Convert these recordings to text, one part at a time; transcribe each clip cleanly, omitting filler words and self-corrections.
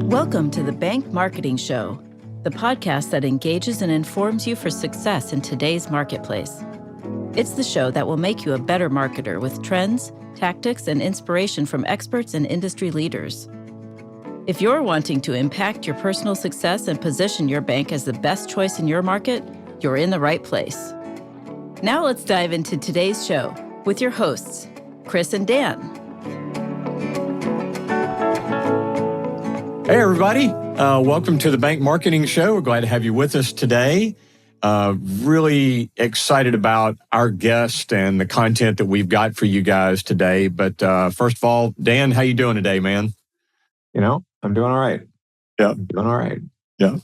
Welcome to the Bank Marketing Show, the podcast that engages and informs you for success in today's marketplace. It's the show that will make you a better marketer with trends, tactics, and inspiration from experts and industry leaders. If you're wanting to impact your personal success and position your bank as the best choice in your market, you're in the right place. Now let's dive into today's show with your hosts, Chris and Dan. Hey, everybody. Welcome to the Bank Marketing Show. We're glad to have you with us today. Really excited about our guest and the content that we've got for you guys today. But first of all, Dan, how you doing today, man? You know, I'm doing all right. Yeah. I'm doing all right. Yeah.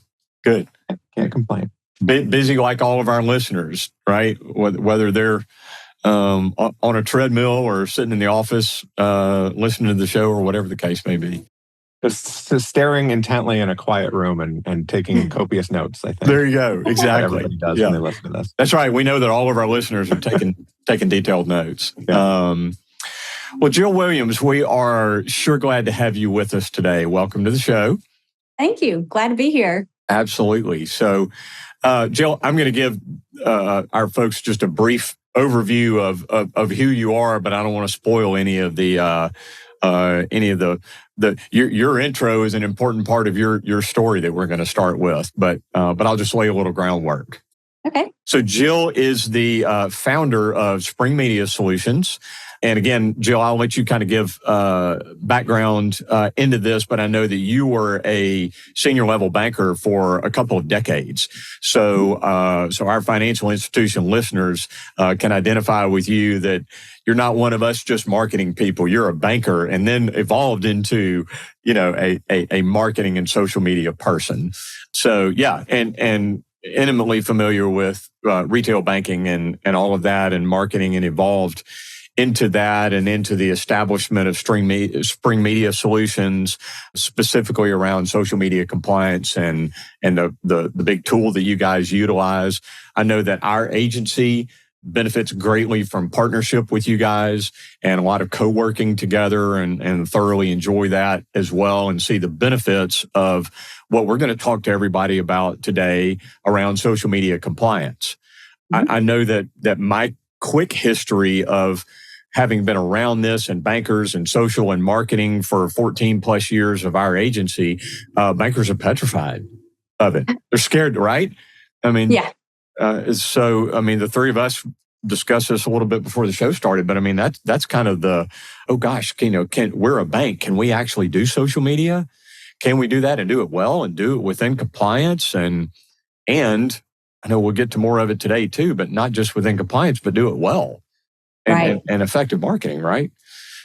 Good. Can't complain. Busy like all of our listeners, right? Whether they're on a treadmill or sitting in the office listening to the show or whatever the case may be. Just staring intently in a quiet room and taking copious notes, I think. There you go. Exactly. Everybody does when they listen to this. That's right. We know that all of our listeners are taking detailed notes. Yeah. Well, Jill Williams, we are sure glad to have you with us today. Welcome to the show. Thank you. Glad to be here. Absolutely. So, Jill, I'm going to give our folks just a brief overview of who you are, but I don't want to spoil any of the your intro is an important part of your story that we're going to start with, but I'll just lay a little groundwork. Okay. So Jill is the founder of Spring Media Solutions. And again, Jill, I'll let you kind of give background into this, but I know that you were a senior level banker for a couple of decades. So our financial institution listeners can identify with you that you're not one of us just marketing people. You're a banker and then evolved into, a marketing and social media person. So yeah, and intimately familiar with retail banking and all of that and marketing, and evolved into that and into the establishment of Spring Media Solutions, specifically around social media compliance and the big tool that you guys utilize. I know that our agency benefits greatly from partnership with you guys and a lot of co-working together, and thoroughly enjoy that as well, and see the benefits of what we're going to talk to everybody about today around social media compliance. Mm-hmm. I know that my quick history of having been around this and bankers and social and marketing for 14 plus years of our agency, bankers are petrified of it. They're scared, right? I mean, yeah. The three of us discussed this a little bit before the show started, but I mean, that's kind of we're a bank. Can we actually do social media? Can we do that and do it well and do it within compliance? And I know we'll get to more of it today too, but not just within compliance, but do it well. Right. And effective marketing, right?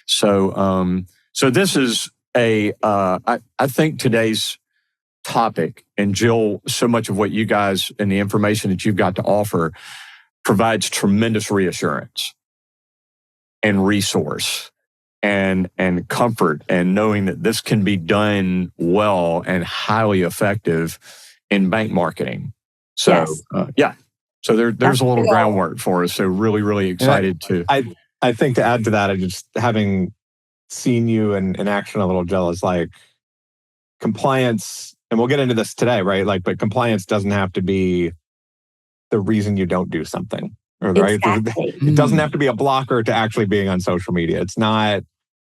So this is I think today's topic, and Jill, so much of what you guys and the information that you've got to offer provides tremendous reassurance and resource and comfort, and knowing that this can be done well and highly effective in bank marketing. So, yes. Yeah. So there's a little groundwork for us. So really, really excited to. I think to add to that, I just, having seen you in action a little, Jill, is like compliance, and we'll get into this today, right? Like, but compliance doesn't have to be the reason you don't do something, right? Exactly. It doesn't have to be a blocker to actually being on social media.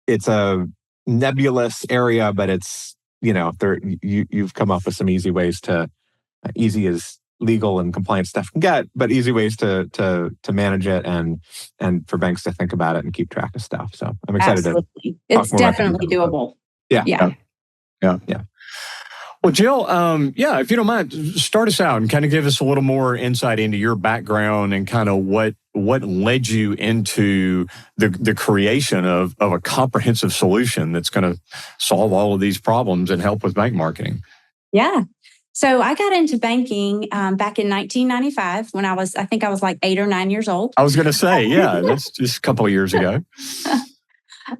It's a nebulous area, but it's, you've come up with some easy ways to, easy as legal and compliance stuff can get, but easy ways to manage it and for banks to think about it and keep track of stuff. So I'm excited. Absolutely. It's definitely doable. Yeah. Well, Jill, if you don't mind, start us out and kind of give us a little more insight into your background and kind of what led you into the creation of a comprehensive solution that's going to solve all of these problems and help with bank marketing. Yeah. So I got into banking back in 1995 when I think I was like 8 or 9 years old. I was going to say, yeah, that's just a couple of years ago.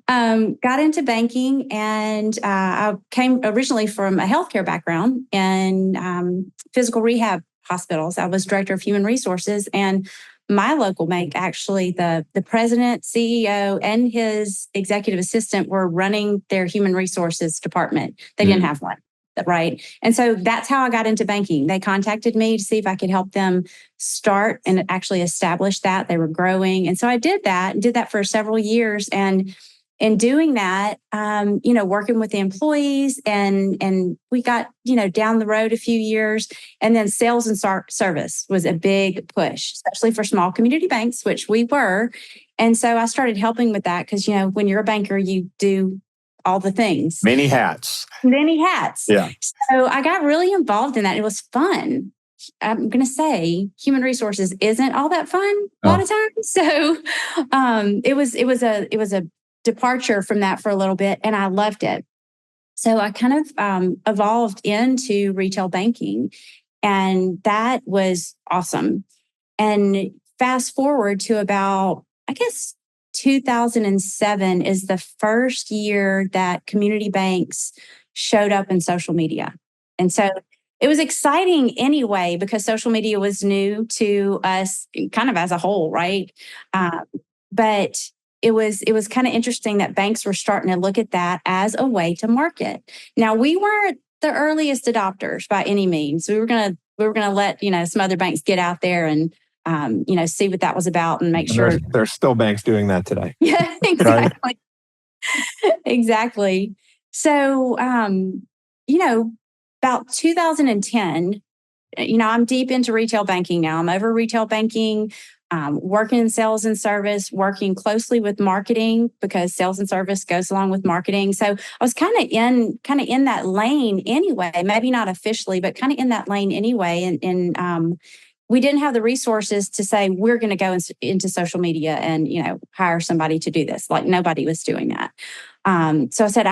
Got into banking, and I came originally from a healthcare background in physical rehab hospitals. I was director of human resources, and my local bank, actually, the president, CEO, and his executive assistant were running their human resources department. They didn't have one. right? And so that's how I got into banking. They contacted me to see if I could help them start and actually establish that. They were growing. And so I did that and did that for several years. And in doing that, working with the employees and we got, down the road a few years, and then sales and service was a big push, especially for small community banks, which we were. And so I started helping with that because, when you're a banker, you do all the things. Many hats. Yeah. So I got really involved in that. It was fun. I'm going to say human resources isn't all that fun a lot of times. So it was a departure from that for a little bit, and I loved it. So I kind of evolved into retail banking, and that was awesome. And fast forward to about, 2007 is the first year that community banks showed up in social media. And so it was exciting anyway, because social media was new to us kind of as a whole, right? But it was kind of interesting that banks were starting to look at that as a way to market. Now, we weren't the earliest adopters by any means. We were gonna let some other banks get out there and see what that was about and make sure. There's still banks doing that today. Yeah, exactly. Right? Exactly. So, about 2010, I'm deep into retail banking now. I'm over retail banking, working in sales and service, working closely with marketing because sales and service goes along with marketing. So I was kind of in that lane anyway, maybe not officially, but kind of in that lane anyway. And we didn't have the resources to say we're going to go into social media and hire somebody to do this. Like nobody was doing that. So I said,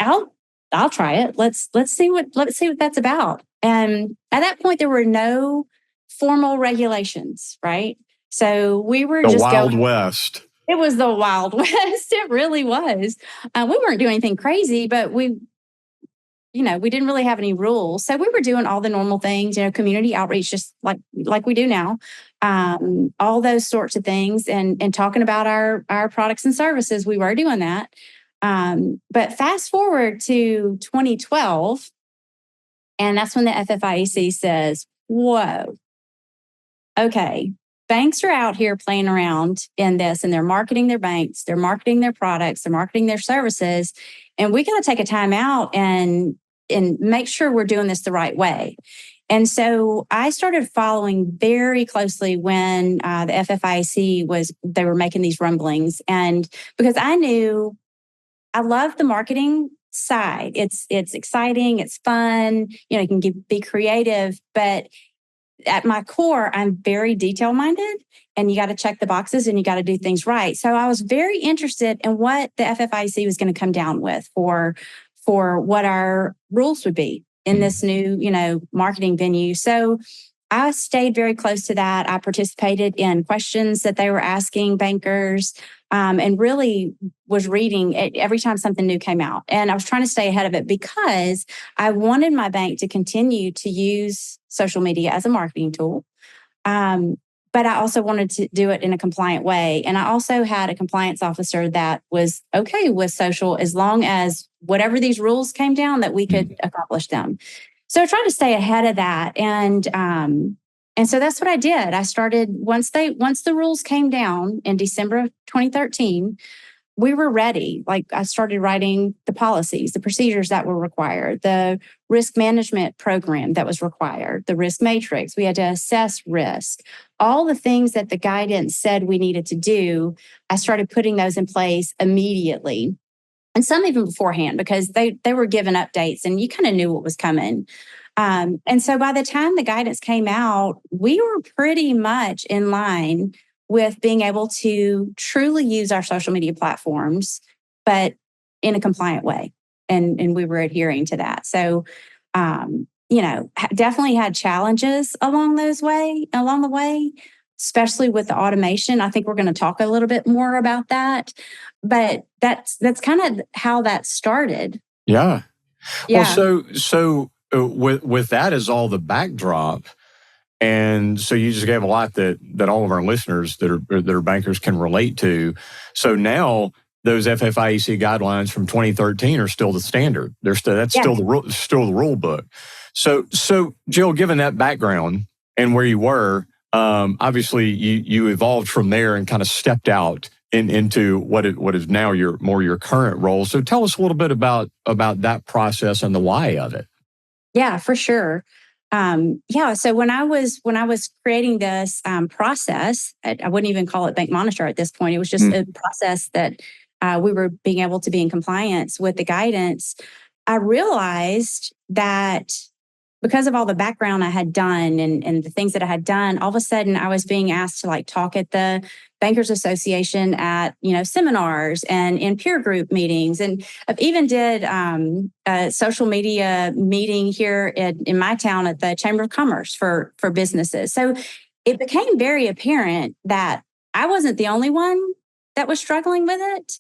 I'll try it. Let's see what that's about. And at that point, there were no formal regulations, right? So we were the just Wild West. It was the Wild West. It really was. We weren't doing anything crazy, but we didn't really have any rules. So we were doing all the normal things, community outreach, just like we do now, all those sorts of things, and talking about our products and services. We were doing that. But fast forward to 2012, and that's when the FFIEC says, whoa, okay, banks are out here playing around in this, and they're marketing their banks, they're marketing their products, they're marketing their services, and we got to take a time out and make sure we're doing this the right way. And so I started following very closely when the FFIEC they were making these rumblings. And because I knew I love the marketing side. It's exciting, it's fun, you can be creative, but at my core, I'm very detail minded, and you got to check the boxes and you got to do things right. So I was very interested in what the FFIEC was going to come down with for what our rules would be in this new, marketing venue. So I stayed very close to that. I participated in questions that they were asking bankers, and really was reading it every time something new came out. And I was trying to stay ahead of it because I wanted my bank to continue to use social media as a marketing tool. But I also wanted to do it in a compliant way. And I also had a compliance officer that was okay with social as long as whatever these rules came down, that we could accomplish them. So I tried to stay ahead of that. And so that's what I did. I started, once the rules came down in December of 2013, we were ready. Like I started writing the policies, the procedures that were required, the risk management program that was required, the risk matrix. We had to assess risk, all the things that the guidance said we needed to do. I started putting those in place immediately. And some even beforehand, because they were given updates and you kind of knew what was coming. And so by the time the guidance came out, we were pretty much in line with being able to truly use our social media platforms, but in a compliant way. And we were adhering to that. So, definitely had challenges along the way, especially with the automation. I think we're going to talk a little bit more about that, but that's kind of how that started. Yeah. Yeah. Well, so with that as all the backdrop, and so you just gave a lot that all of our listeners that are bankers can relate to. So now those FFIEC guidelines from 2013 are still the standard. That's Yeah. still the rule book. So Jill, given that background and where you were, obviously you evolved from there and kind of stepped out into what is now your current role. So tell us a little bit about that process and the why of it. Yeah, for sure. So when I was creating this process, I wouldn't even call it Bank Monitor at this point. It was just a process that we were being able to be in compliance with the guidance. I realized that because of all the background I had done and the things that I had done, all of a sudden I was being asked to talk at the Bankers Association at, seminars and in peer group meetings. And I've even did a social media meeting here in my town at the Chamber of Commerce for businesses. So it became very apparent that I wasn't the only one that was struggling with it.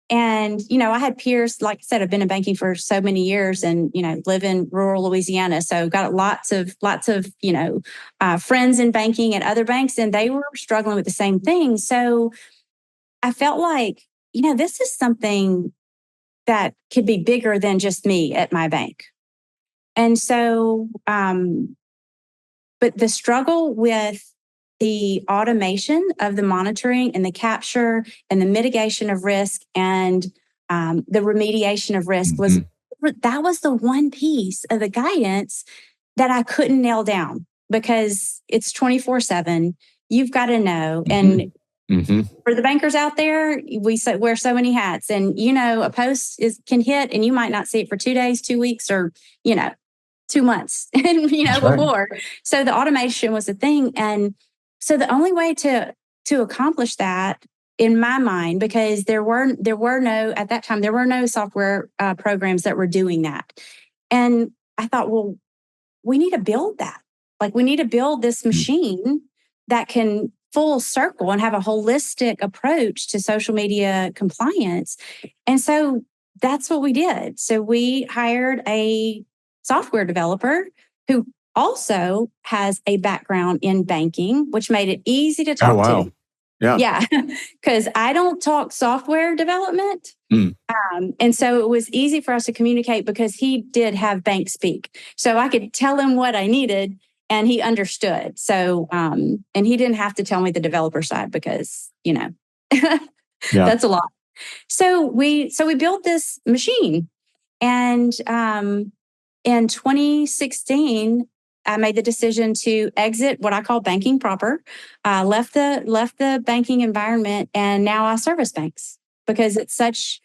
And, I had peers, like I said, I've been in banking for so many years and, live in rural Louisiana. So got lots of, friends in banking at other banks, and they were struggling with the same thing. So I felt like, this is something that could be bigger than just me at my bank. And so, but the struggle with the automation of the monitoring and the capture and the mitigation of risk and the remediation of risk was the one piece of the guidance that I couldn't nail down because it's 24/7. You've got to know. And for the bankers out there, we wear so many hats, and a post can hit and you might not see it for 2 days, 2 weeks, or 2 months and before. So the automation was the thing. And so the only way to accomplish that, in my mind, because there were no, at that time, there were no software programs that were doing that. And I thought, well, we need to build that. We need to build this machine that can full circle and have a holistic approach to social media compliance. And so that's what we did. So we hired a software developer who also has a background in banking, which made it easy to talk to. Yeah. Because I don't talk software development. And so it was easy for us to communicate because he did have bank speak. So I could tell him what I needed and he understood. So, and he didn't have to tell me the developer side because, that's a lot. So we built this machine, and in 2016, I made the decision to exit what I call banking proper, left the banking environment, and now I service banks because it's such,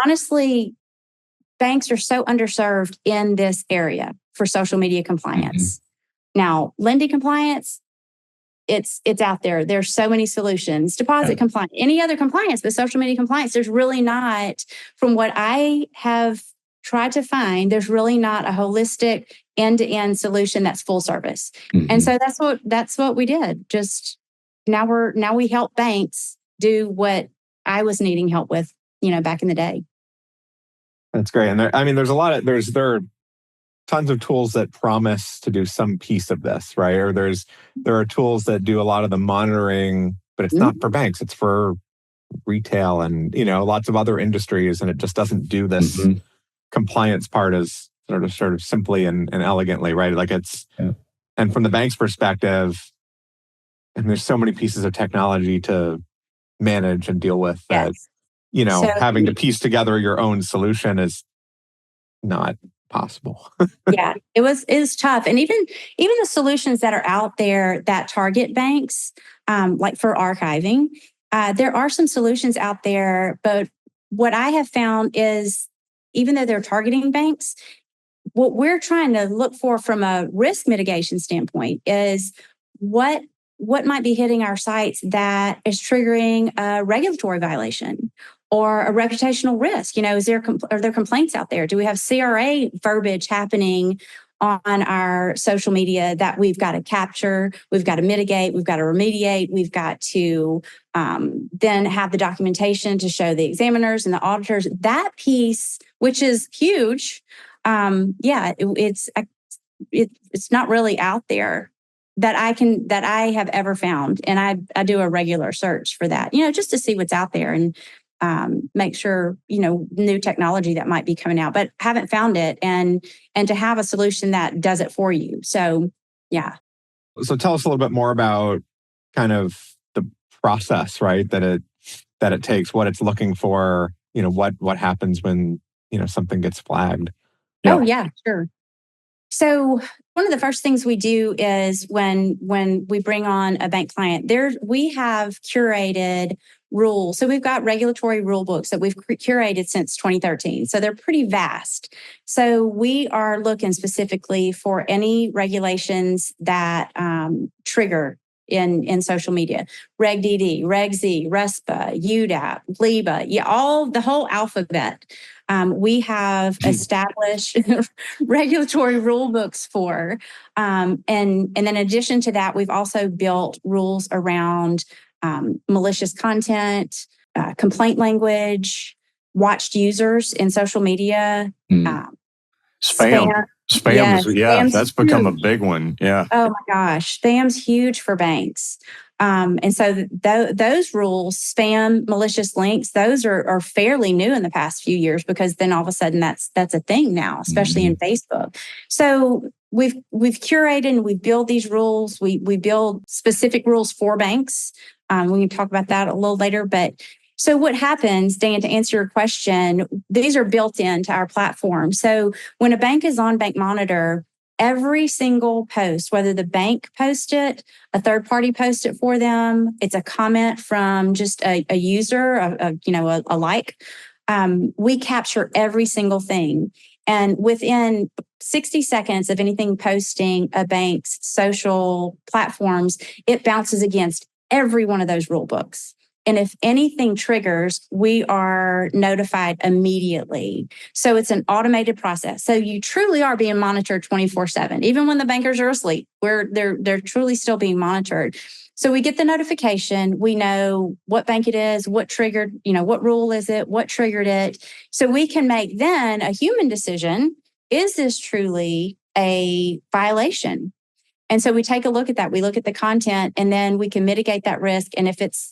honestly, banks are so underserved in this area for social media compliance. Now, lending compliance, it's out there. There's so many solutions, deposit compliance, any other compliance, but social media compliance, there's really not, from what I have tried to find, there's really not a holistic end-to-end solution that's full service. And so that's what we did. Just now we help banks do what I was needing help with, back in the day. That's great. And there are tons of tools that promise to do some piece of this, right? Or there are tools that do a lot of the monitoring, but it's not for banks. It's for retail and, lots of other industries. And it just doesn't do this compliance part as sort of simply and elegantly, right? And from the bank's perspective, and there's so many pieces of technology to manage and deal with that, having to piece together your own solution is not possible. Yeah, it was tough. And even the solutions that are out there that target banks, like for archiving, there are some solutions out there. But what I have found is, even though they're targeting banks, what we're trying to look for from a risk mitigation standpoint is what might be hitting our sites that is triggering a regulatory violation or a reputational risk. Are there complaints out there? Do we have CRA verbiage happening on our social media that we've got to capture, we've got to mitigate, we've got to remediate, we've got to then have the documentation to show the examiners and the auditors. That piece, which is huge, it's not really out there that I have ever found. And I do a regular search for that, just to see what's out there. And make sure, new technology that might be coming out, but haven't found it, and to have a solution that does it for you. So, yeah. So tell us a little bit more about kind of the process, right? That it takes, what it's looking for, what happens when, something gets flagged. Yeah. Oh, yeah, sure. So one of the first things we do is when we bring on a bank client, we have curated rules. So we've got regulatory rule books that we've curated since 2013. So they're pretty vast. So we are looking specifically for any regulations that trigger in social media: Reg DD, Reg Z, RESPA, UDAP, LEBA, the whole alphabet. We have established regulatory rule books for, and then in addition to that, we've also built rules around malicious content, complaint langoage, watched users in social media, Spam. Yes, spam's That's become a huge. big one. Yeah. Oh my gosh, spam's huge for banks. And so those rules, spam, malicious links, those are fairly new in the past few years, because then all of a sudden that's a thing now, especially in Facebook. So we've curated and we build these rules. We build specific rules for banks. We can talk about that a little later. But so what happens, Dan, to answer your question, these are built into our platform. So when a bank is on Bank Monitor, every single post, whether the bank posts it, a third party posts it for them, it's a comment from just a user, a like, we capture every single thing. And within 60 seconds of anything posting a bank's social platforms, it bounces against every one of those rule books. And if anything triggers, we are notified immediately. So it's an automated process. So you truly are being monitored 24/7. Even when the bankers are asleep, they're truly still being monitored. So we get the notification. We know what bank it is, what triggered, what rule is it, what triggered it. So we can make then a human decision. Is this truly a violation? And so we take a look at that. We look at the content, and then we can mitigate that risk. And if it's,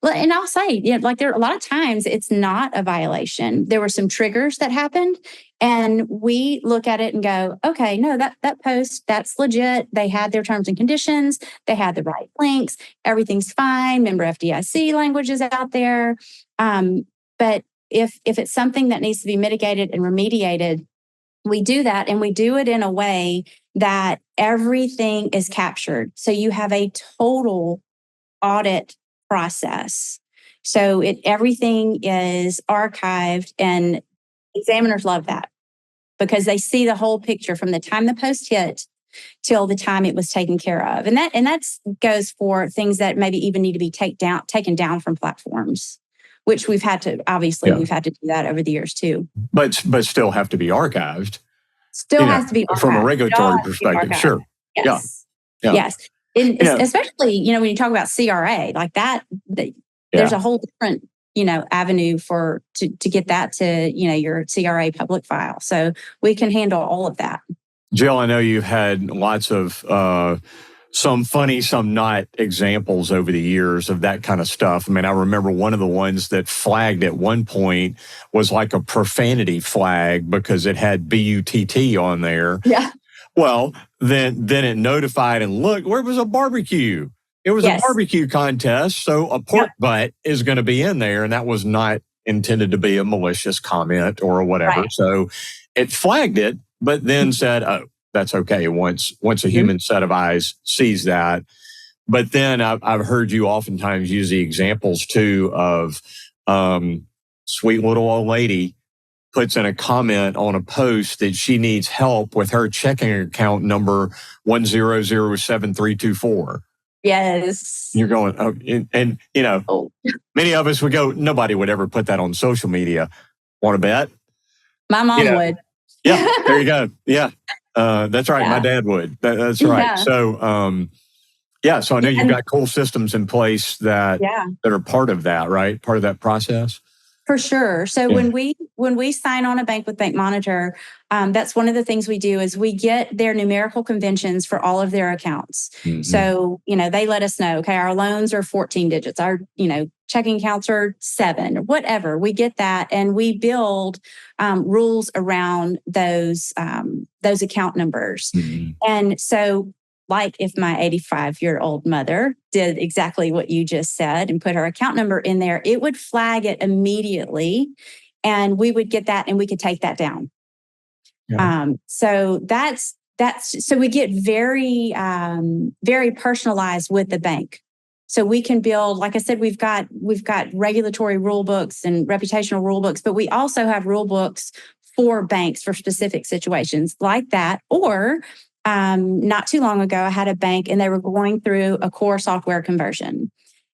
and I'll say, there are a lot of times it's not a violation. There were some triggers that happened, and we look at it and go, okay, no, that post, that's legit. They had their terms and conditions. They had the right links. Everything's fine. Member FDIC language is out there. But if it's something that needs to be mitigated and remediated, we do that, and we do it in a way that everything is captured. So you have a total audit process. So everything is archived, and examiners love that because they see the whole picture from the time the post hit till the time it was taken care of. And that goes for things that maybe even need to be taken down from platforms, which we've had to do that over the years too. But still have to be archived. Still has to be archived. From a regulatory perspective. Sure. Yes. Yeah. Yes. And especially, when you talk about CRA, like that, there's a whole different, avenue to get that to, your CRA public file. So we can handle all of that. Jill, I know you've had lots of some funny, some not examples over the years of that kind of stuff. I mean, I remember one of the ones that flagged at one point was like a profanity flag because it had BUTT on there. Yeah. Well, then it notified, and look, where was a barbecue? It was a barbecue contest, so a pork butt is going to be in there, and that was not intended to be a malicious comment or whatever. Right. So it flagged it, but then said, oh, that's okay once a human set of eyes sees that. But then I've heard you oftentimes use the examples too of sweet little old lady puts in a comment on a post that she needs help with her checking account number 1007324. Yes. You're going, many of us would go, nobody would ever put that on social media. Want to bet? My mom would. Yeah, there you go. Yeah. That's right. Yeah. My dad would. That's right. Yeah. So, so I know you've got cool systems in place that are part of that, right? Part of that process. For sure. So when we when we sign on a bank with Bank Monitor, that's one of the things we do is we get their numerical conventions for all of their accounts. Mhm. So, they let us know, okay, our loans are 14 digits, our, checking accounts are 7 or whatever. We get that and we build rules around those account numbers. Mhm. And so, like if my 85-year-old mother did exactly what you just said and put her account number in there, it would flag it immediately and we would get that and we could take that down. Yeah. So so we get very, very personalized with the bank. So we can build, like I said, we've got regulatory rule books and reputational rule books, but we also have rule books for banks for specific situations like that. Or not too long ago, I had a bank and they were going through a core software conversion.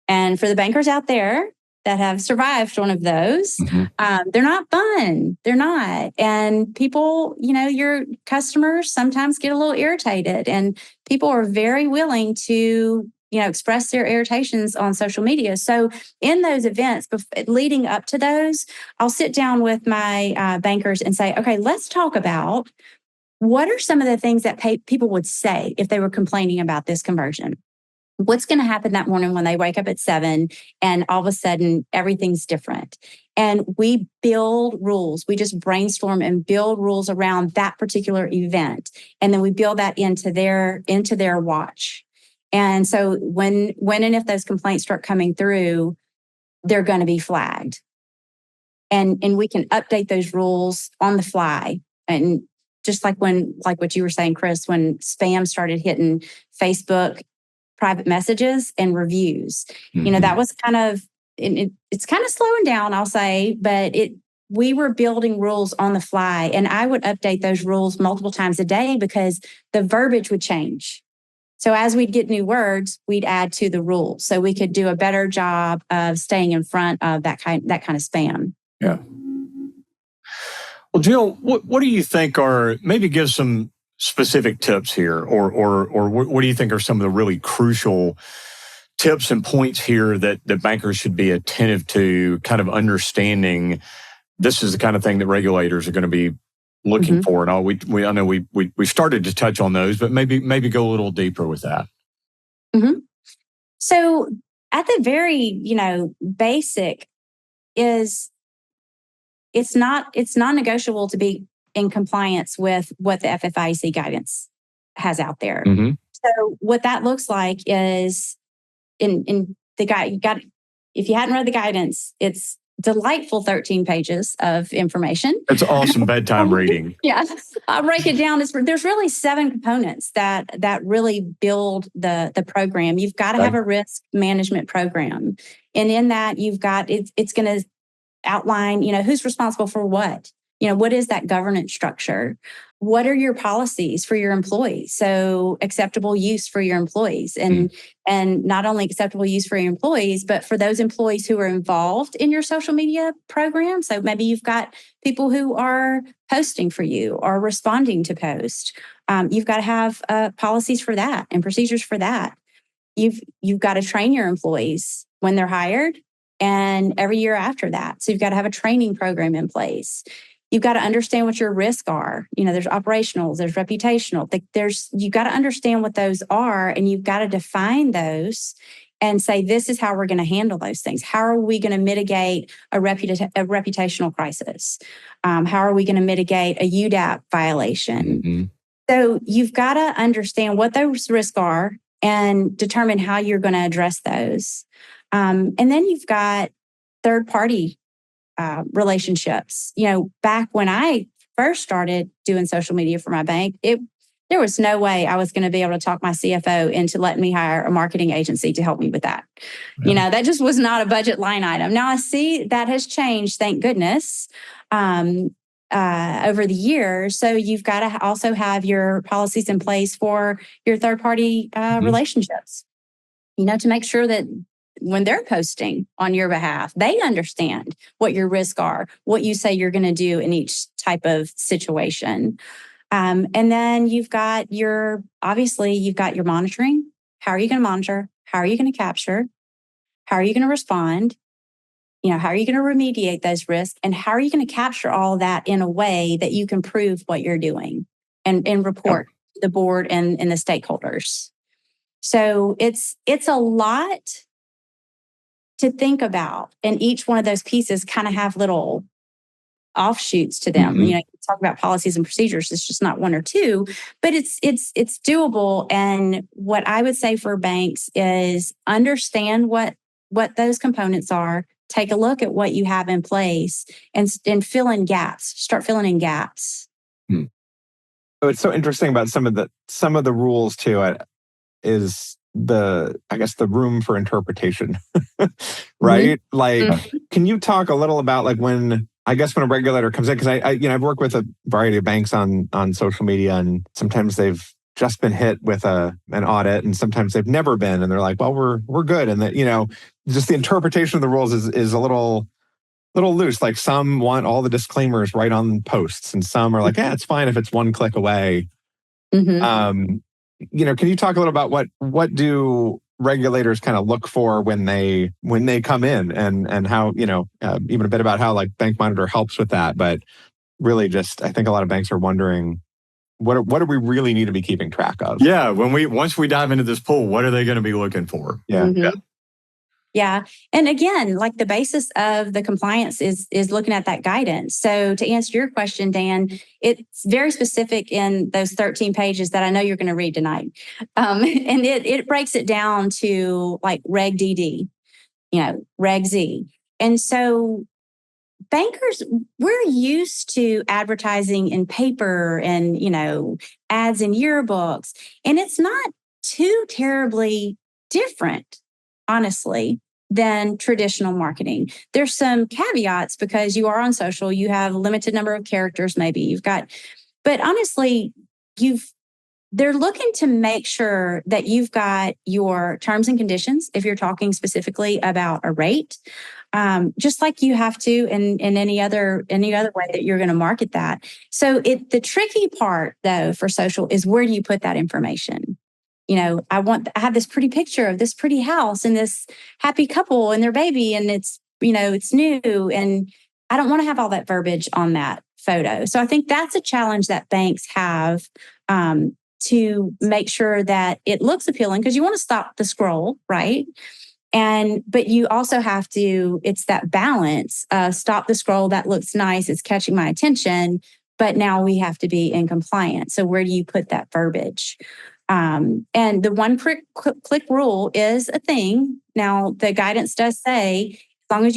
And for the bankers out there that have survived one of those, they're not fun. They're not. And people, your customers sometimes get a little irritated, and people are very willing to, express their irritations on social media. So in those events, leading up to those, I'll sit down with my bankers and say, okay, let's talk about what are some of the things that people would say if they were complaining about this conversion. What's going to happen that morning when they wake up at 7 and all of a sudden everything's different? And we build rules. We just brainstorm and build rules around that particular event. And then we build that into their watch. And so when and if those complaints start coming through, they're going to be flagged. And we can update those rules on the fly. And just like what you were saying, Chris, when spam started hitting Facebook private messages and reviews, that was kind of, it's kind of slowing down, I'll say, but we were building rules on the fly, and I would update those rules multiple times a day because the verbiage would change. So as we'd get new words, we'd add to the rules so we could do a better job of staying in front of that kind of spam. Yeah. Well, Jill, what do you think are, maybe give some specific tips here, or what do you think are some of the really crucial tips and points here that bankers should be attentive to, kind of understanding this is the kind of thing that regulators are going to be looking for? And I know we started to touch on those, but maybe go a little deeper with that. So at the very, basic is it's non-negotiable to be in compliance with what the FFIEC guidance has out there. So what that looks like is in the guide, if you hadn't read the guidance, it's delightful 13 pages of information. It's awesome bedtime reading. Yeah, I'll break it down. There's really 7 components that really build the program. You've got to have a risk management program. And in that, you've got, it's going to outline, who's responsible for what. What is that governance structure? What are your policies for your employees? So acceptable use for your employees, and not only acceptable use for your employees, but for those employees who are involved in your social media program. So maybe you've got people who are posting for you or responding to posts. You've got to have policies for that and procedures for that. You've got to train your employees when they're hired and every year after that. So you've got to have a training program in place. You've got to understand what your risks are. There's operational, there's reputational. You've got to understand what those are, and you've got to define those and say, this is how we're going to handle those things. How are we going to mitigate a reputational crisis? How are we going to mitigate a UDAP violation? So you've got to understand what those risks are and determine how you're going to address those. And then you've got third-party relationships. Back when I first started doing social media for my bank, there was no way I was going to be able to talk my CFO into letting me hire a marketing agency to help me with that. Yeah. That just was not a budget line item. Now I see that has changed, thank goodness, over the years. So you've got to also have your policies in place for your third-party relationships, to make sure that when they're posting on your behalf, they understand what your risks are, what you say you're going to do in each type of situation. And then you've got your monitoring. How are you going to monitor? How are you going to capture? How are you going to respond? how are you going to remediate those risks? And how are you going to capture all of that in a way that you can prove what you're doing and report to the board and the stakeholders? So it's a lot to think about. And each one of those pieces kind of have little offshoots to them. You talk about policies and procedures. It's just not one or two, but it's doable. And what I would say for banks is understand what those components are. Take a look at what you have in place and fill in gaps. Start filling in gaps. So it's so interesting about some of the rules too. Is the room for interpretation, right? Like, can you talk a little about like when a regulator comes in? Because I've worked with a variety of banks on social media, and sometimes they've just been hit with an audit, and sometimes they've never been, and they're like, well, we're good, and that just the interpretation of the rules is a little loose. Like some want all the disclaimers right on posts, and some are like, it's fine if it's one click away. Can you talk a little about what do regulators kind of look for when they come in, and how even a bit about how like Bank Monitor helps with that, but really just I think a lot of banks are wondering what do we really need to be keeping track of? Yeah, once we dive into this pool, what are they going to be looking for? Yeah. And again, like the basis of the compliance is looking at that guidance. So to answer your question, Dan, it's very specific in those 13 pages that I know you're going to read tonight. And it breaks it down to like Reg DD, Reg Z. And so bankers, we're used to advertising in paper and, ads in yearbooks. And it's not too terribly different, honestly, than traditional marketing. There's some caveats because you are on social, you have a limited number of characters, maybe but honestly, they're looking to make sure that you've got your terms and conditions if you're talking specifically about a rate, just like you have to in any other way that you're going to market that. So the tricky part though for social is where do you put that information? I have this pretty picture of this pretty house and this happy couple and their baby, and it's new, and I don't want to have all that verbiage on that photo. So I think that's a challenge that banks have to make sure that it looks appealing, because you want to stop the scroll, right? But you also have to, it's that balance, stop the scroll, that looks nice, it's catching my attention, but now we have to be in compliance. So where do you put that verbiage? And the one click rule is a thing. Now, the guidance does say, as long as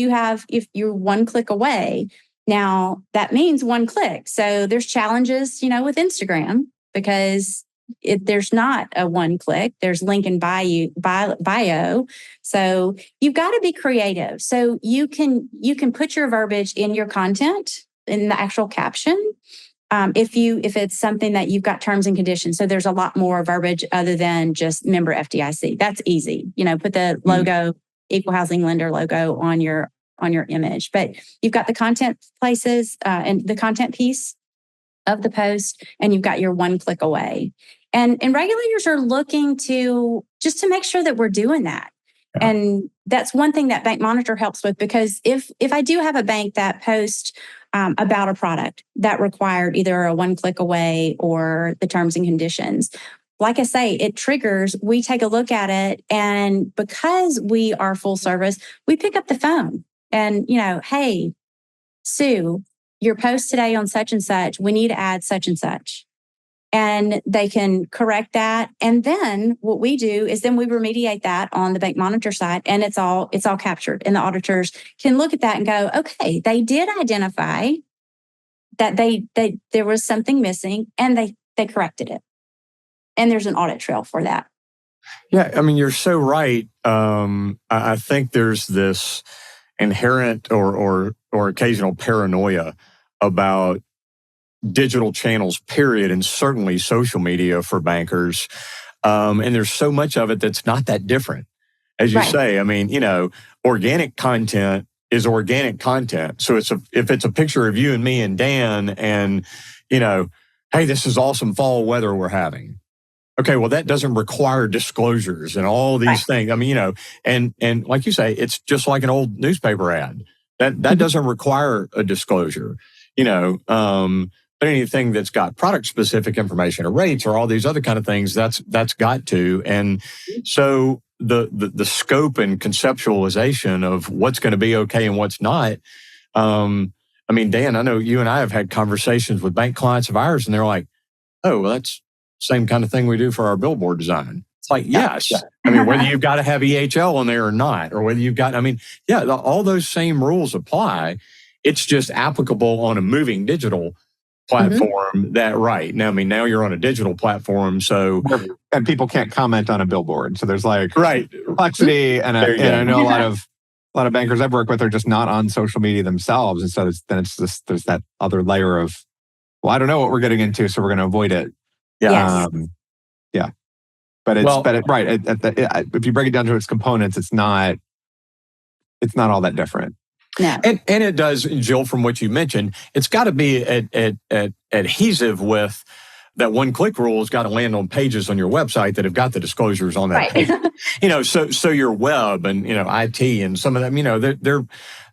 if you're one click away, now that means one click. So there's challenges, with Instagram, because there's not a one click, there's link in bio. So you've got to be creative. So you can put your verbiage in your content, in the actual caption. If it's something that you've got terms and conditions, so there's a lot more verbiage other than just member FDIC. That's easy. Put the logo, Equal Housing Lender logo on your image. But you've got the content places and the content piece of the post, and you've got your one click away. And regulators are looking to make sure that we're doing that. Yeah. And that's one thing that Bank Monitor helps with, because if I do have a bank that posts about a product that required either a one click away or the terms and conditions, like I say, it triggers, we take a look at it. And because we are full service, we pick up the phone and, hey, Sue, your post today on such and such, we need to add such and such. And they can correct that. And then what we do is then we remediate that on the Bank Monitor side, and it's all captured. And the auditors can look at that and go, okay, they did identify that there was something missing, and they corrected it. And there's an audit trail for that. Yeah, I mean, you're so right. I think there's this inherent or occasional paranoia about digital channels, period, and certainly social media for bankers. And there's so much of it that's not that different. As you say, I mean, organic content is organic content. So if it's a picture of you and me and Dan and, hey, this is awesome fall weather we're having. Okay, well, that doesn't require disclosures and all these Right. things. I mean, and like you say, it's just like an old newspaper ad. That Mhm. doesn't require a disclosure, but anything that's got product specific information or rates or all these other kind of things, that's got to. And so the scope and conceptualization of what's going to be okay and what's not. I mean, Dan, I know you and I have had conversations with bank clients of ours, and they're like, "Oh, well, that's the same kind of thing we do for our billboard design." It's like, yes. Yeah. I mean, whether you've got to have EHL on there or not, or whether you've got, all those same rules apply. It's just applicable on a moving digital platform that, right. Now, I mean, now you're on a digital platform. So, And people can't comment on a billboard. So there's like right. complexity. And There you go. I know a lot of bankers I've worked with are just not on social media themselves. And so it's just, there's that other layer of, well, I don't know what we're getting into, so we're going to avoid it. Yeah. Yes. Yeah. But if you break it down to its components, it's not all that different. No. And it does, Jill, from what you mentioned, it's got to be adhesive with that one-click rule. Has got to land on pages on your website that have got the disclosures on that Right. page. So your web and IT and some of them,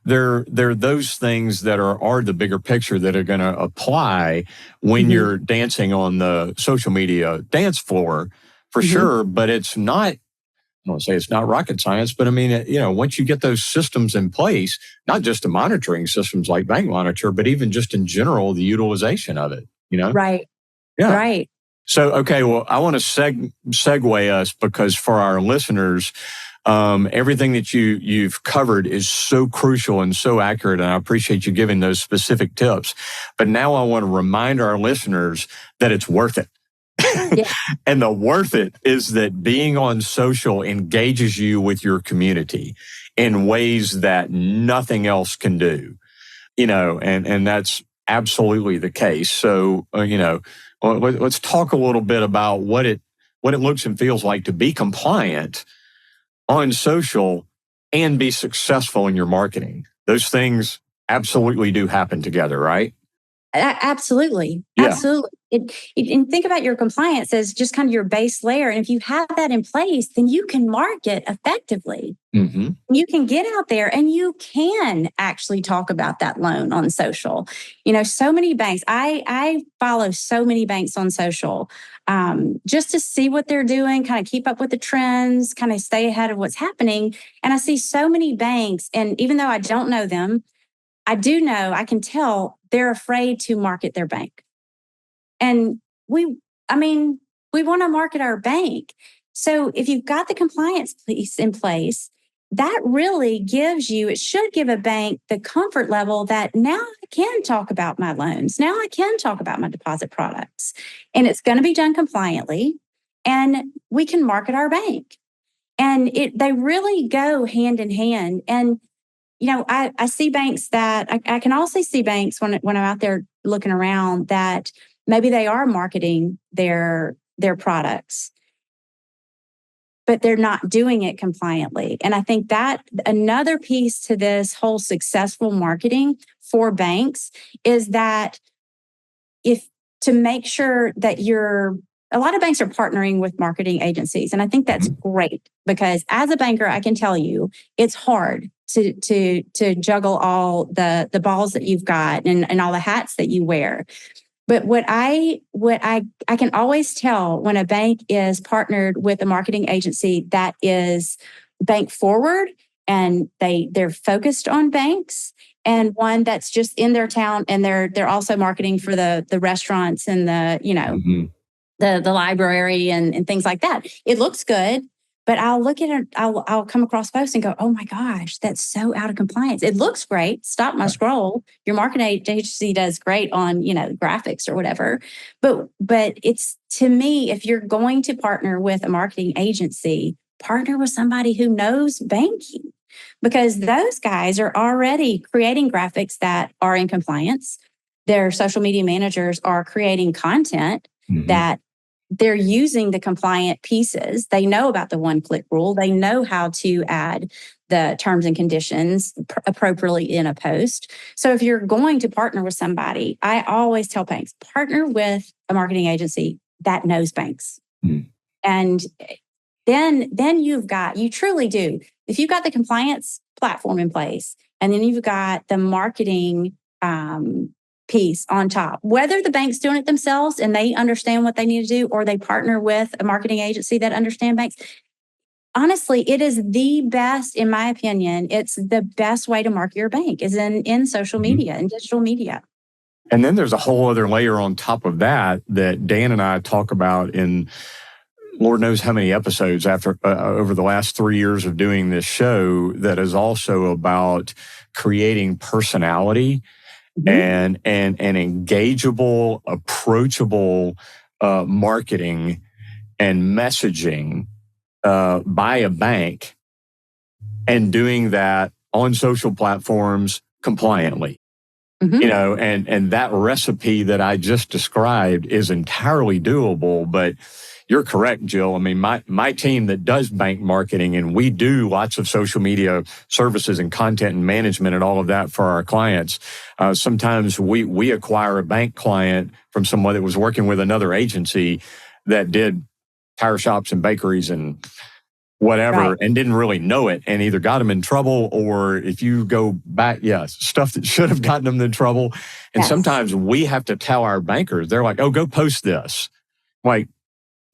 they're those things that are the bigger picture that are going to apply when you're dancing on the social media dance floor for sure. But it's not. I don't want to say it's not rocket science, but I mean, once you get those systems in place, not just the monitoring systems like Bank Monitor, but even just in general, the utilization of it, Right. Yeah. Right. So, okay, well, I want to segue us because for our listeners, everything that you've covered is so crucial and so accurate, and I appreciate you giving those specific tips. But now I want to remind our listeners that it's worth it. Yeah. And the worth it is that being on social engages you with your community in ways that nothing else can do, and that's absolutely the case. So, let's talk a little bit about what it looks and feels like to be compliant on social and be successful in your marketing. Those things absolutely do happen together, right? Absolutely. Yeah. Absolutely. And think about your compliance as just kind of your base layer. And if you have that in place, then you can market effectively. Mm-hmm. You can get out there and you can actually talk about that loan on social. So many banks, I follow so many banks on social just to see what they're doing, kind of keep up with the trends, kind of stay ahead of what's happening. And I see so many banks, and even though I don't know them, I can tell they're afraid to market their bank. And we want to market our bank. So if you've got the compliance piece in place, that really it should give a bank the comfort level that now I can talk about my loans. Now I can talk about my deposit products. And it's going to be done compliantly. And we can market our bank. And they really go hand in hand. And I see banks that I can also see banks when I'm out there looking around that maybe they are marketing their products, but they're not doing it compliantly. And I think that another piece to this whole successful marketing for banks is that to make sure that a lot of banks are partnering with marketing agencies. And I think that's great because as a banker, I can tell you it's hard to juggle all the balls that you've got and all the hats that you wear. But what I can always tell when a bank is partnered with a marketing agency that is bank forward and they're focused on banks, and one that's just in their town and they're also marketing for the restaurants and the library and things like that. It looks good. But I'll look at it, I'll come across posts and go, oh my gosh, that's so out of compliance. It looks great. Stop my scroll. Your marketing agency does great on, graphics or whatever. But it's, to me, if you're going to partner with a marketing agency, partner with somebody who knows banking, because those guys are already creating graphics that are in compliance. Their social media managers are creating content that they're using the compliant pieces. They know about the one-click rule. They know how to add the terms and conditions appropriately in a post. So if you're going to partner with somebody, I always tell banks, partner with a marketing agency that knows banks. Mm. And then you truly do. If you've got the compliance platform in place, and then you've got the marketing piece on top, whether the bank's doing it themselves and they understand what they need to do, or they partner with a marketing agency that understands banks. Honestly, it is the best, in my opinion, it's the best way to market your bank is in social media and digital media. And then there's a whole other layer on top of that Dan and I talk about in Lord knows how many episodes after over the last 3 years of doing this show, that is also about creating personality and engageable, approachable marketing and messaging by a bank, and doing that on social platforms compliantly. You know, and that recipe that I just described is entirely doable. But you're correct, Jill. I mean, my team that does bank marketing, and we do lots of social media services and content and management and all of that for our clients. Sometimes we acquire a bank client from someone that was working with another agency that did tire shops and bakeries and whatever, and didn't really know it, and either got them in trouble, or if you go back, stuff that should have gotten them in trouble. And sometimes we have to tell our bankers, they're like, oh, go post this. Like,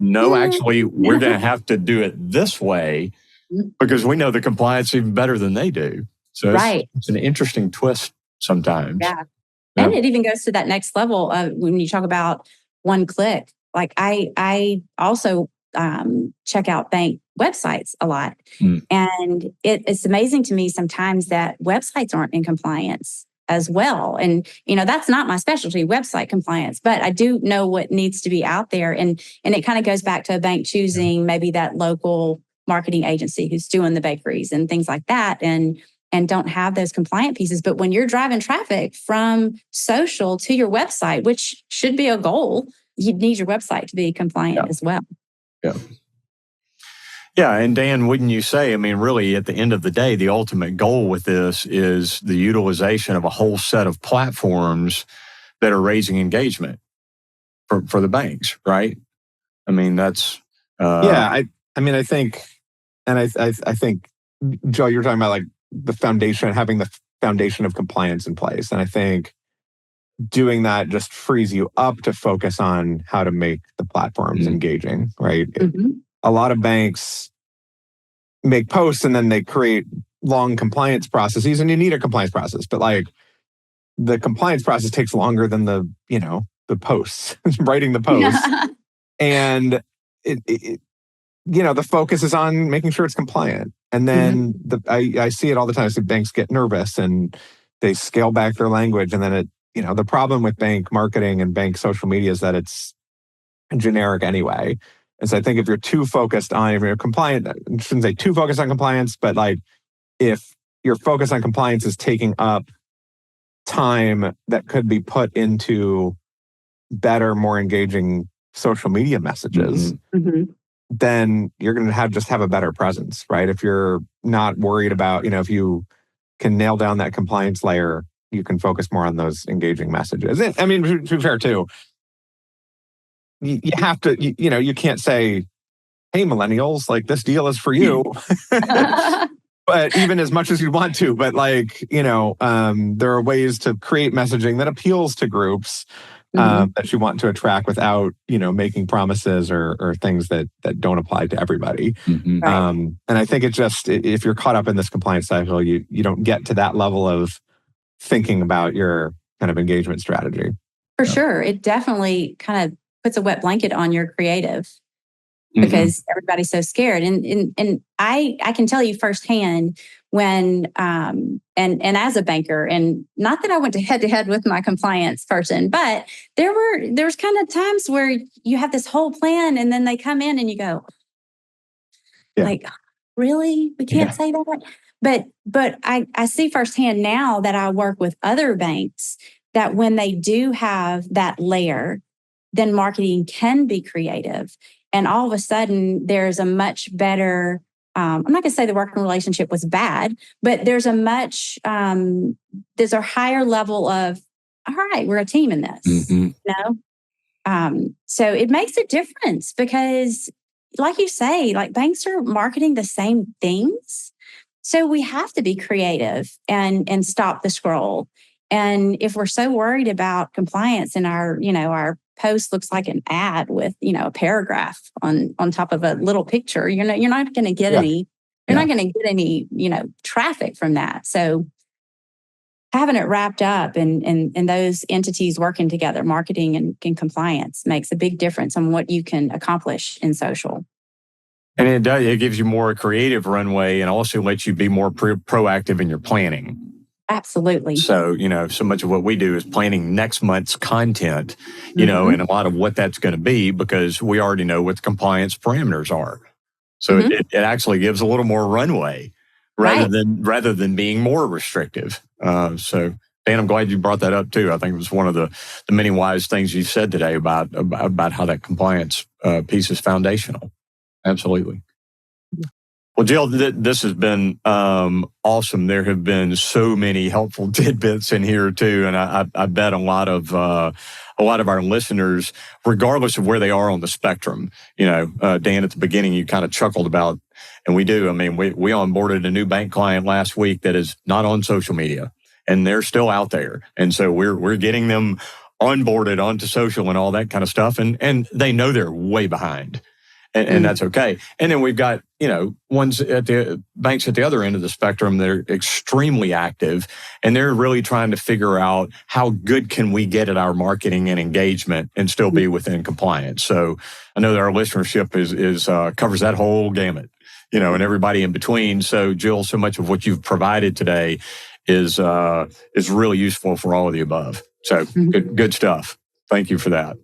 no, actually, we're going to have to do it this way because we know the compliance even better than they do. So it's an interesting twist sometimes. Yeah. And it even goes to that next level of when you talk about one click. Like I also check out bank websites a lot. And it's amazing to me sometimes that websites aren't in compliance as well. And, that's not my specialty, website compliance, but I do know what needs to be out there. And it kind of goes back to a bank choosing maybe that local marketing agency who's doing the bakeries and things like that. And don't have those compliant pieces. But when you're driving traffic from social to your website, which should be a goal, you need your website to be compliant as well. Yeah. And Dan, wouldn't you say, I mean, really at the end of the day, the ultimate goal with this is the utilization of a whole set of platforms that are raising engagement for the banks, right? I mean, that's... I think, and I think, Joe, you're talking about like the foundation, having the foundation of compliance in place. And I think doing that just frees you up to focus on how to make the platforms engaging, right? A lot of banks make posts and then they create long compliance processes, and you need a compliance process, but like the compliance process takes longer than the posts, writing the posts. And the focus is on making sure it's compliant. And then I see it all the time. I see banks get nervous and they scale back their language. And then the problem with bank marketing and bank social media is that it's generic anyway. And so I think if you're too focused on, if you're compliant, I shouldn't say too focused on compliance, but like if your focus on compliance is taking up time that could be put into better, more engaging social media messages, then you're going to just have a better presence, right? If you're not worried about, if you can nail down that compliance layer, you can focus more on those engaging messages. And, I mean, to be fair too, you have to, you can't say, hey, millennials, like this deal is for you. But even as much as you want to, but like, there are ways to create messaging that appeals to groups that you want to attract without, making promises or things that don't apply to everybody. And I think it's just, if you're caught up in this compliance cycle, you don't get to that level of thinking about your kind of engagement strategy. For sure. It definitely kind of puts a wet blanket on your creative because everybody's so scared. And I can tell you firsthand when, and as a banker, and not that I went head to head with my compliance person, but there's kind of times where you have this whole plan and then they come in and you go, like, really? We can't say that? But I see firsthand now that I work with other banks that when they do have that layer, then marketing can be creative. And all of a sudden, there's a much better, I'm not going to say the working relationship was bad, but there's a higher level of, all right, we're a team in this, So it makes a difference because, like you say, like banks are marketing the same things. So we have to be creative and stop the scroll. And if we're so worried about compliance and our post looks like an ad with, a paragraph on top of a little picture, you're not going to get not going to get any, traffic from that. So having it wrapped up and those entities working together, marketing and compliance, makes a big difference on what you can accomplish in social. And it gives you more creative runway and also lets you be more proactive in your planning. Absolutely. So, so much of what we do is planning next month's content, and a lot of what that's going to be because we already know what the compliance parameters are. So it actually gives a little more runway rather than being more restrictive. So, Dan, I'm glad you brought that up too. I think it was one of the many wise things you said today about how that compliance piece is foundational. Absolutely. Well, Jill, this has been awesome. There have been so many helpful tidbits in here too, and I bet a lot of our listeners, regardless of where they are on the spectrum, Dan, at the beginning, you kind of chuckled about, and we do. I mean, we onboarded a new bank client last week that is not on social media, and they're still out there, and so we're getting them onboarded onto social and all that kind of stuff, and they know they're way behind. And that's okay. And then we've got, ones at the banks at the other end of the spectrum, they're extremely active and they're really trying to figure out how good can we get at our marketing and engagement and still be within compliance. So I know that our listenership is covers that whole gamut, and everybody in between. So Jill, so much of what you've provided today is really useful for all of the above. So good stuff. Thank you for that.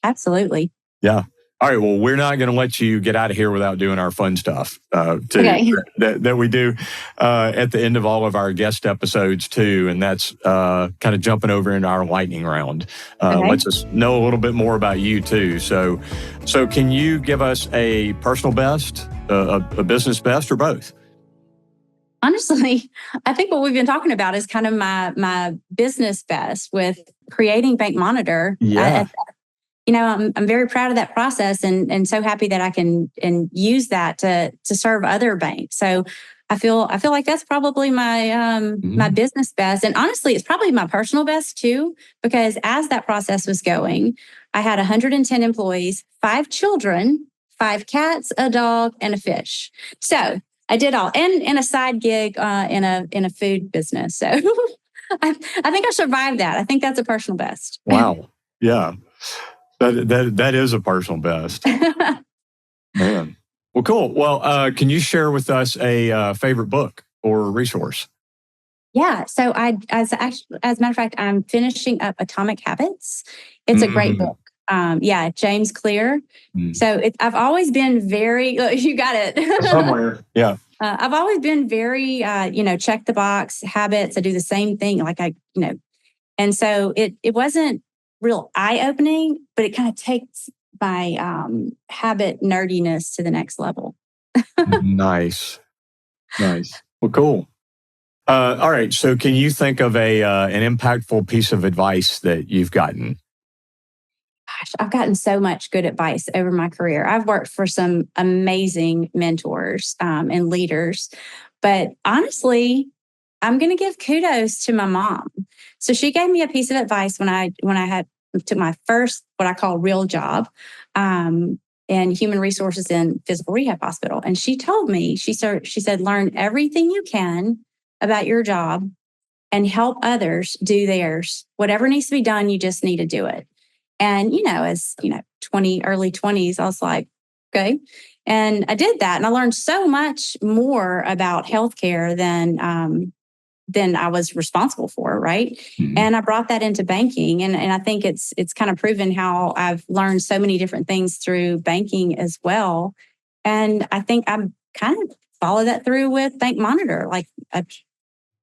Absolutely. Yeah. All right. Well, we're not going to let you get out of here without doing our fun stuff that we do at the end of all of our guest episodes too. And that's kind of jumping over into our lightning round. Lets us know a little bit more about you too. So can you give us a personal best, a business best, or both? Honestly, I think what we've been talking about is kind of my business best with creating Bank Monitor. Yeah. I'm very proud of that process and so happy that I can use that to serve other banks. So I feel like that's probably my my business best. And honestly, it's probably my personal best too, because as that process was going, I had 110 employees, 5 children, 5 cats, a dog, and a fish. So I did all, and a side gig in a food business. So I think I survived that. I think that's a personal best. Wow. Yeah. That is a personal best. Man. Well, cool. Well, can you share with us a favorite book or resource? Yeah. So as a matter of fact, I'm finishing up Atomic Habits. It's a great book. James Clear. So I've always been very, you got it. Somewhere. Yeah. I've always been very, check the box habits. I do the same thing. And so it wasn't real eye-opening, but it kind of takes my habit nerdiness to the next level. Nice. Well, cool. All right. So can you think of an impactful piece of advice that you've gotten? Gosh, I've gotten so much good advice over my career. I've worked for some amazing mentors and leaders, but honestly, I'm going to give kudos to my mom. So she gave me a piece of advice when I took my first, what I call real job, in human resources in physical rehab hospital. And she told me, she said, learn everything you can about your job and help others do theirs. Whatever needs to be done, you just need to do it. And, as early 20s, I was like, okay. And I did that. And I learned so much more about healthcare than I was responsible for, right? And I brought that into banking. And I think it's kind of proven how I've learned so many different things through banking as well. And I think I'm kind of follow that through with Bank Monitor. Like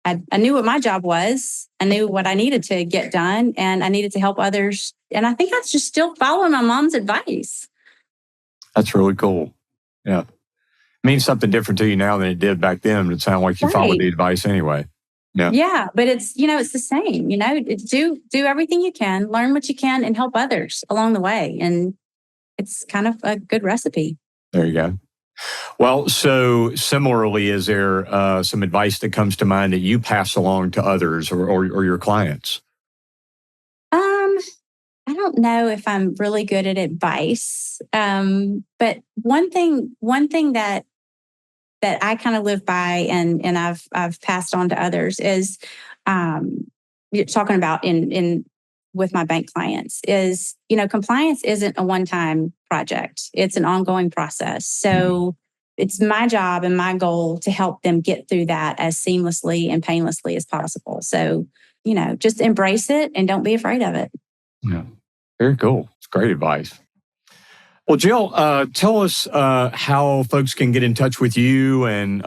I knew what my job was. I knew what I needed to get done and I needed to help others. And I think I just still following my mom's advice. That's really cool. Yeah. It means something different to you now than it did back then. It sounds like you followed the advice anyway. Yeah, but it's the same, do everything you can, learn what you can, and help others along the way. And it's kind of a good recipe. There you go. Well, so similarly, is there some advice that comes to mind that you pass along to others or your clients? I don't know if I'm really good at advice. But one thing that I kind of live by and I've passed on to others is you're talking about in with my bank clients is, compliance isn't a one-time project. It's an ongoing process. So it's my job and my goal to help them get through that as seamlessly and painlessly as possible. So, just embrace it and don't be afraid of it. Yeah. Very cool. It's great advice. Well, Jill, tell us how folks can get in touch with you and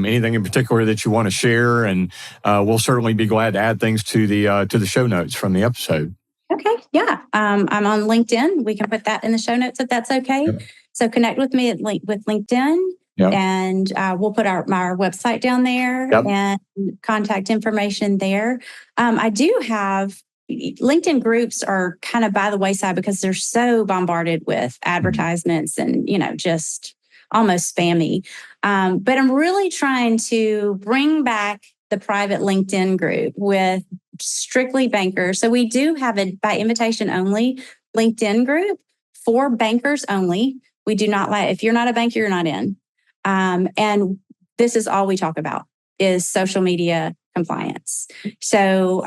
anything in particular that you want to share. And we'll certainly be glad to add things to the show notes from the episode. Okay. Yeah. I'm on LinkedIn. We can put that in the show notes if that's okay. Yep. So connect with me with LinkedIn. Yep. And we'll put our website down there. Yep. And contact information there. I do have LinkedIn groups are kind of by the wayside because they're so bombarded with advertisements and, just almost spammy. But I'm really trying to bring back the private LinkedIn group with strictly bankers. So we do have a by invitation only LinkedIn group for bankers only. We do not if you're not a banker, you're not in. And this is all we talk about is social media compliance. So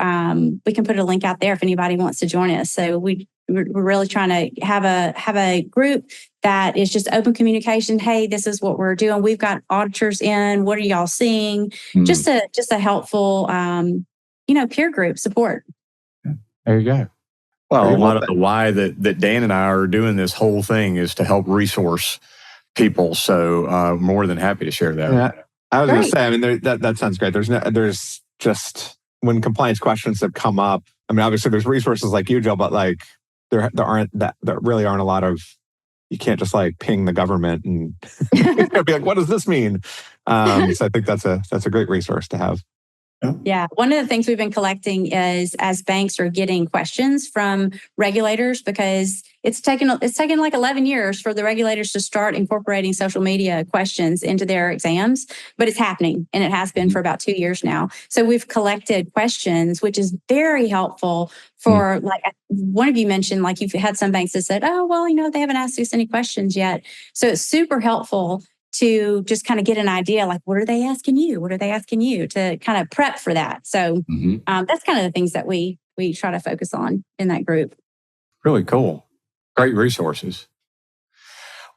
we can put a link out there if anybody wants to join us. So we're really trying to have a group that is just open communication. Hey, this is what we're doing. We've got auditors in. What are y'all seeing? Just a helpful, peer group support. There you go. Well, a lot of the why that Dan and I are doing this whole thing is to help resource people. So more than happy to share that. Yeah. I was going to say, I mean, that sounds great. There's just when compliance questions have come up. I mean, obviously there's resources like you, Jill, but like there really aren't a lot of. You can't just like ping the government and be like, what does this mean? So I think that's a great resource to have. Yeah. One of the things we've been collecting is as banks are getting questions from regulators, because it's taken like 11 years for the regulators to start incorporating social media questions into their exams, but it's happening and it has been for about 2 years now. So we've collected questions, which is very helpful for like one of you mentioned, like you've had some banks that said, oh, well, they haven't asked us any questions yet. So it's super helpful to just kind of get an idea, like, what are they asking you? What are they asking you to kind of prep for that? So that's kind of the things that we try to focus on in that group. Really cool. Great resources.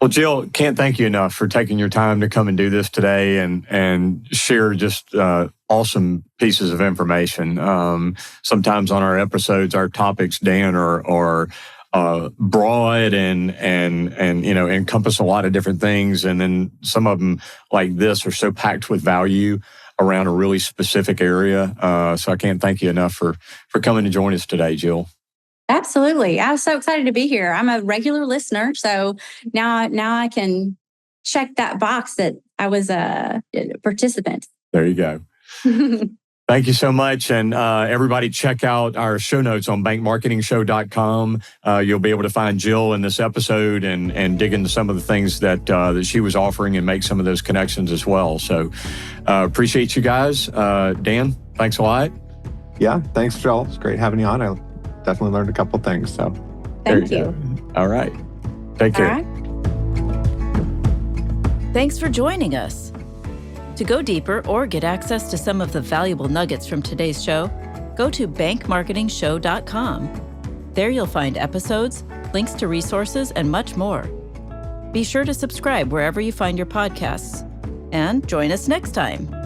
Well, Jill, can't thank you enough for taking your time to come and do this today and share just awesome pieces of information. Sometimes on our episodes, our topics, Dan, are broad and encompass a lot of different things. And then some of them like this are so packed with value around a really specific area. So I can't thank you enough for coming to join us today, Jill. Absolutely. I was so excited to be here. I'm a regular listener. So now I can check that box that I was a participant. There you go. Thank you so much. And everybody check out our show notes on bankmarketingshow.com. You'll be able to find Jill in this episode and dig into some of the things that she was offering and make some of those connections as well. So appreciate you guys. Dan, thanks a lot. Yeah, thanks, Jill. It's great having you on. I definitely learned a couple things. So thank you. All right. Take care. All right. Thanks for joining us. To go deeper or get access to some of the valuable nuggets from today's show, go to bankmarketingshow.com. There you'll find episodes, links to resources, and much more. Be sure to subscribe wherever you find your podcasts. And join us next time.